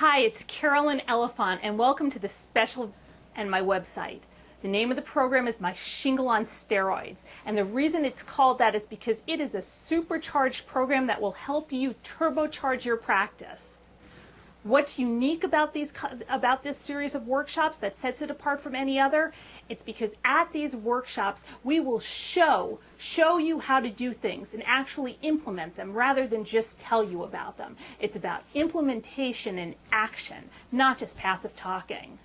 Hi, it's Carolyn Elefant, and welcome to the special and my website. The name of the program is MyShingle On Steroids, and the reason it's called that is because it is a supercharged program that will help you turbocharge your practice. What's unique about this series of workshops that sets it apart from any other? It's because at these workshops we will show you how to do things and actually implement them rather than just tell you about them. It's about implementation and action, not just passive talking.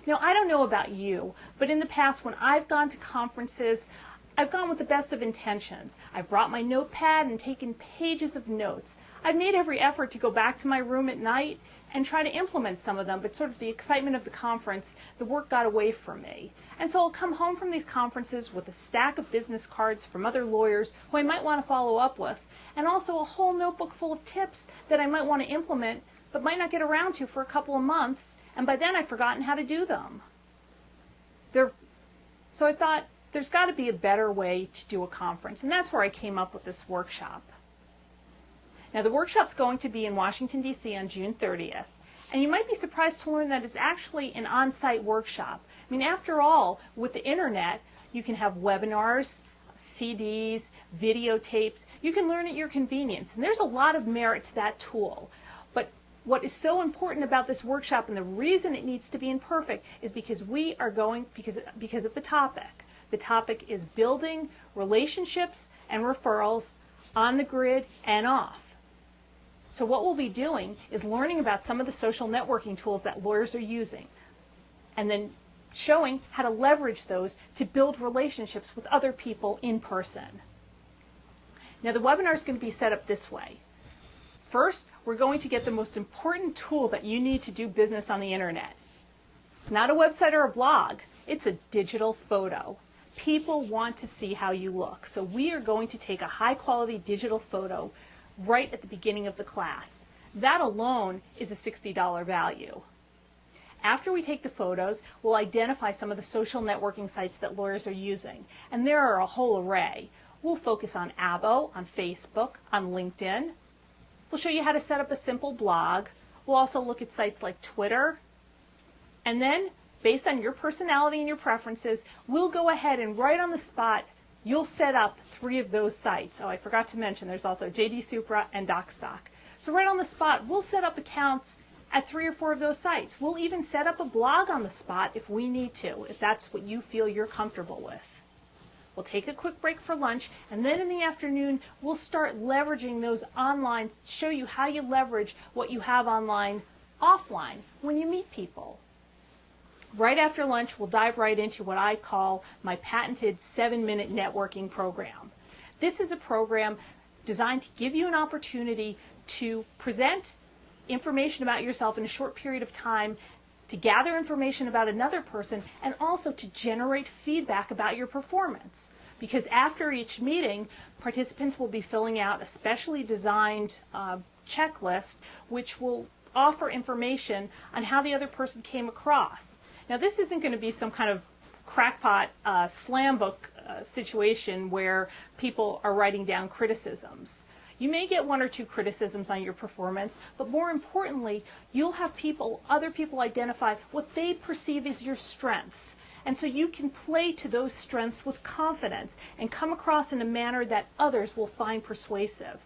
Now, I don't know about you, but in the past when I've gone to conferences, I've gone with the best of intentions. I've brought my notepad and taken pages of notes. I've made every effort to go back to my room at night and try to implement some of them, but sort of the excitement of the conference, the work got away from me. And so I'll come home from these conferences with a stack of business cards from other lawyers who I might want to follow up with, and also a whole notebook full of tips that I might want to implement, but might not get around to for a couple of months, and by then I've forgotten how to do them. So I thought, there's got to be a better way to do a conference, and that's where I came up with this workshop. Now, the workshop's going to be in Washington, D.C. on June 30th, and you might be surprised to learn that it's actually an on-site workshop. I mean, after all, with the internet, you can have webinars, CDs, videotapes. You can learn at your convenience, and there's a lot of merit to that tool. But what is so important about this workshop, and the reason it needs to be imperfect, is because we are going, because of the topic. The topic is building relationships and referrals on the grid and off. So what we'll be doing is learning about some of the social networking tools that lawyers are using, and then showing how to leverage those to build relationships with other people in person. Now, the webinar is going to be set up this way. First, we're going to get the most important tool that you need to do business on the internet. It's not a website or a blog, it's a digital photo. People want to see how you look, so we are going to take a high-quality digital photo right at the beginning of the class. That alone is a $60 value. After we take the photos, we'll identify some of the social networking sites that lawyers are using, and there are a whole array. We'll focus on Abo, on Facebook, on LinkedIn. We'll show you how to set up a simple blog. We'll also look at sites like Twitter, and then based on your personality and your preferences, we'll go ahead and right on the spot, you'll set up 3 of those sites. Oh, I forgot to mention there's also JD Supra and DocStock. So right on the spot, we'll set up accounts at 3 or 4 of those sites. We'll even set up a blog on the spot if we need to, if that's what you feel you're comfortable with. We'll take a quick break for lunch, and then in the afternoon, we'll start leveraging those online, show you how you leverage what you have online offline when you meet people. Right after lunch, we'll dive right into what I call my patented 7-minute networking program. This is a program designed to give you an opportunity to present information about yourself in a short period of time, to gather information about another person, and also to generate feedback about your performance. Because after each meeting, participants will be filling out a specially designed checklist which will offer information on how the other person came across. Now, this isn't going to be some kind of crackpot slam book situation where people are writing down criticisms. You may get 1 or 2 criticisms on your performance, but more importantly, you'll have other people identify what they perceive as your strengths. And so you can play to those strengths with confidence and come across in a manner that others will find persuasive.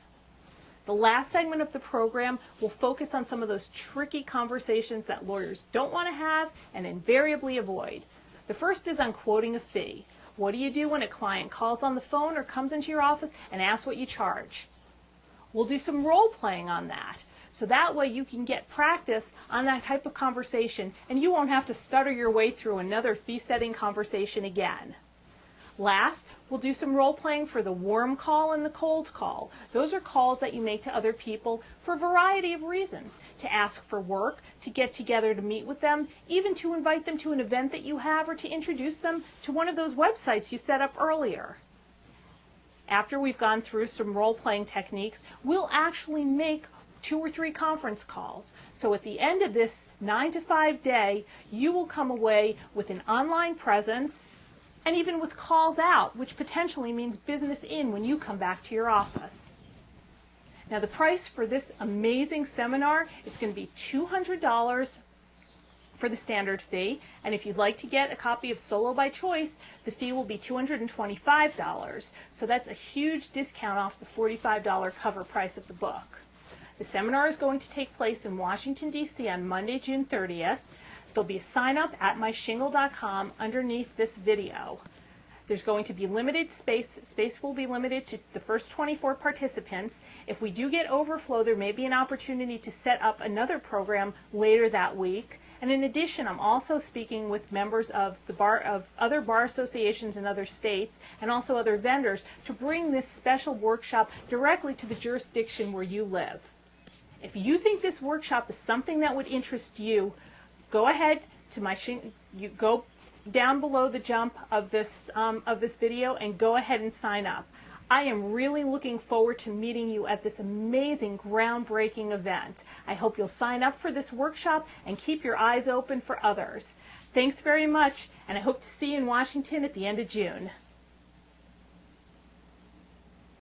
The last segment of the program will focus on some of those tricky conversations that lawyers don't want to have and invariably avoid. The first is on quoting a fee. What do you do when a client calls on the phone or comes into your office and asks what you charge? We'll do some role playing on that, so that way you can get practice on that type of conversation and you won't have to stutter your way through another fee-setting conversation again. Last, we'll do some role playing for the warm call and the cold call. Those are calls that you make to other people for a variety of reasons. To ask for work, to get together to meet with them, even to invite them to an event that you have, or to introduce them to one of those websites you set up earlier. After we've gone through some role-playing techniques, we'll actually make 2 or 3 conference calls. So at the end of this 9 to 5 day, you will come away with an online presence and even with calls out, which potentially means business in when you come back to your office. Now the price for this amazing seminar, it's going to be $200 for the standard fee, and if you'd like to get a copy of Solo by Choice, the fee will be $225. So that's a huge discount off the $45 cover price of the book. The seminar is going to take place in Washington, D.C. on Monday, June 30th. There'll be a sign up at MyShingle.com underneath this video. There's going to be limited space. Space will be limited to the first 24 participants. If we do get overflow, there may be an opportunity to set up another program later that week. And in addition, I'm also speaking with members of other bar associations in other states and also other vendors to bring this special workshop directly to the jurisdiction where you live. If you think this workshop is something that would interest you, go ahead to go down below the jump of this video and go ahead and sign up. I am really looking forward to meeting you at this amazing, groundbreaking event. I hope you'll sign up for this workshop and keep your eyes open for others. Thanks very much, and I hope to see you in Washington at the end of June.